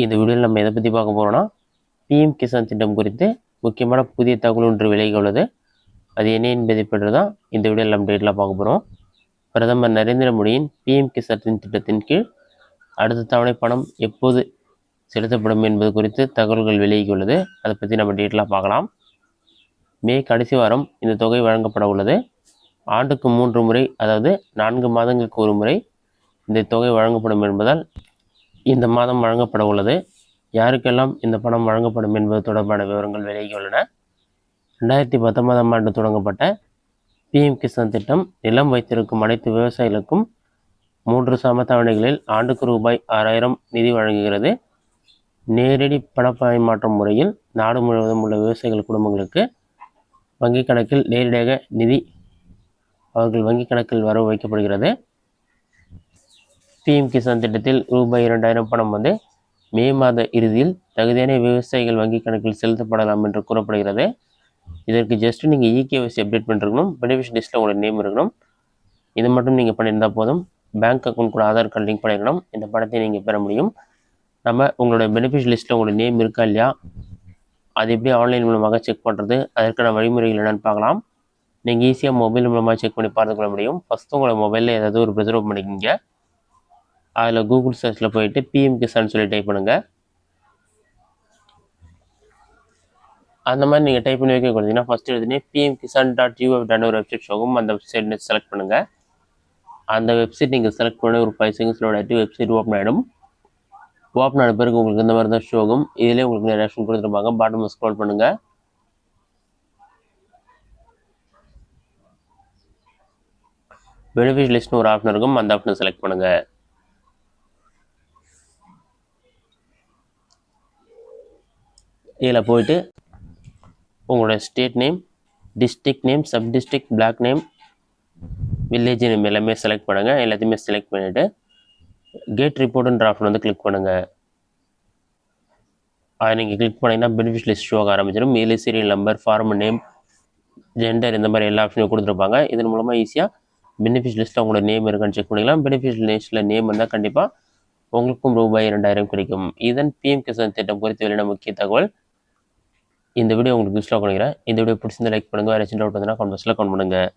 இந்த வீடியோவில் நம்ம எதை பற்றி பார்க்க போகிறோம்னா பிஎம் கிசான் திட்டம் குறித்து முக்கியமான புதிய தகவல் ஒன்று விலகி உள்ளது. அது என்ன என்பதை பற்றி தான் இந்த வீடியோவில் நம்ம டீட்டெயிலாக பார்க்க போகிறோம். பிரதமர் நரேந்திர மோடியின் பிஎம் கிசான் திட்டத்தின் கீழ் அடுத்த தவணை பணம் எப்போது செலுத்தப்படும் என்பது குறித்து தகவல்கள் விலகியுள்ளது. அதை பற்றி நம்ம டீட்டெயிலாக பார்க்கலாம். மே கடைசி வாரம் இந்த தொகை வழங்கப்பட உள்ளது. ஆண்டுக்கு 3 முறை, அதாவது 4 மாதங்களுக்கு ஒரு முறை இந்த தொகை வழங்கப்படும் என்பதால் இந்த மாதம் வழங்கப்பட உள்ளது. யாருக்கெல்லாம் இந்த பணம் வழங்கப்படும் என்பது தொடர்பான விவரங்கள் விலகியுள்ளன. 2019ஆம் ஆண்டு தொடங்கப்பட்ட பிஎம் கிசான் திட்டம் நிலம் வைத்திருக்கும் அனைத்து விவசாயிகளுக்கும் 3 சம தவணைகளில் ஆண்டுக்கு ரூபாய் 6000 நிதி வழங்குகிறது. நேரடி பணப்பரிமாற்றம் முறையில் நாடு முழுவதும் உள்ள விவசாயிகள் குடும்பங்களுக்கு வங்கிக் கணக்கில் நேரடியாக நிதி அவர்கள் வங்கிக் கணக்கில் வரவு வைக்கப்படுகிறது. பிஎம் கிசான் திட்டத்தில் ரூபாய் 2000 பணம் மே மாத இறுதியில் தகுதியான விவசாயிகள் வங்கிக் கணக்கில் செலுத்தப்படலாம் என்று கூறப்படுகிறது. இதற்கு ஜஸ்ட் நீங்கள் இகேஒய்சி அப்டேட் பண்ணிருக்கணும், பெனிஃபிஷியரி லிஸ்ட்டில் உங்களோட நேம் இருக்கணும். இது மட்டும் நீங்கள் பண்ணியிருந்தால் போதும். பேங்க் அக்கௌண்ட் கூட ஆதார் கார்டு லிங்க் பண்ணியிருக்கணும். இந்த பணத்தை நீங்கள் பெற முடியும். நம்ம உங்களோட பெனிஃபிஷியரி லிஸ்ட்டில் உங்களோட நேம் இருக்கா இல்லையா, அது எப்படி ஆன்லைன் மூலமாக செக் பண்ணுறது, அதற்கான வழிமுறைகள் என்னென்னு பார்க்கலாம். நீங்கள் ஈஸியாக மொபைல் மூலமாக செக் பண்ணி பார்த்துக்கொள்ள முடியும். ஃபஸ்ட்டு உங்களோட மொபைலில் ஏதாவது ஒரு ப்ரிசர்வ் பண்ணிக்கிங்க. அதில் கூகுள் சர்ச்சில் போயிட்டு பிஎம் கிசான் சொல்லி டைப் பண்ணுங்கள். அந்த மாதிரி நீங்கள் டைப் பண்ணி வைக்க கொடுத்தீங்கன்னா ஃபஸ்ட்டு எழுதுனே pmkisan.gov.in ஒரு வெப்சைட் ஷோகும். அந்த வெப்சைட் செலக்ட் பண்ணுங்கள். அந்த வெப்சைட் நீங்கள் செலக்ட் பண்ணி ஒரு 5 செகண்ட்ஸில் ஆகிட்டு வெப்சைட் ஓப்பன் ஆகிடும். ஓப்பன் ஆன பிறகு உங்களுக்கு இந்த மாதிரி தான் ஷோகும். இதிலே உங்களுக்கு நிறைய ஆப்ஷன் கொடுத்துருப்பாங்க. பாட்டமில் ஸ்க்ரோல் பண்ணுங்கள். பெனிஃபிஷியரி லிஸ்ட்னு ஒரு ஆப்ஷன் இருக்கும். அந்த ஆப்ஷனை செலக்ட் பண்ணுங்கள். இதில் போயிட்டு உங்களோட state name, district name, sub district, block name, village name எல்லாமே செலக்ட் பண்ணுங்கள். எல்லாத்தையுமே செலக்ட் பண்ணிவிட்டு கெட் ரிப்போர்ட்டுன்ற ஆப்ஷன் கிளிக் பண்ணுங்கள். அதை நீங்கள் கிளிக் பண்ணிங்கன்னா பெனிஃபிஷியரி லிஸ்ட் ஷோ ஆக ஆரம்பிச்சிடும். இதில் serial number, form name, gender, இந்த மாதிரி எல்லா ஆப்ஷனையும் கொடுத்துருப்பாங்க. இதன் மூலமாக ஈஸியாக பெனிஃபிஷியரி லிஸ்ட்டில் உங்களோட நேம் இருக்கான்னு செக் பண்ணிக்கலாம். பெனிஃபிஷியரி லிஸ்ட்டில் நேம் வந்தால் கண்டிப்பாக உங்களுக்கும் ரூபாய் 2000 கிடைக்கும். இதன் பிஎம் கிசான் திட்டம் குறித்து வெளியான முக்கிய தகவல். இந்த வீடியோ உங்களுக்கு யூஸ்ஃபுல்லாக பண்ணிக்கிறேன். இந்த வீடியோ பிடிச்சிருந்தா லைக் பண்ணுங்கள். வேறு சின்ன டவுட் வந்ததுன்னா கமெண்ட் பாக்ஸில் கமெண்ட் பண்ணுங்கள்.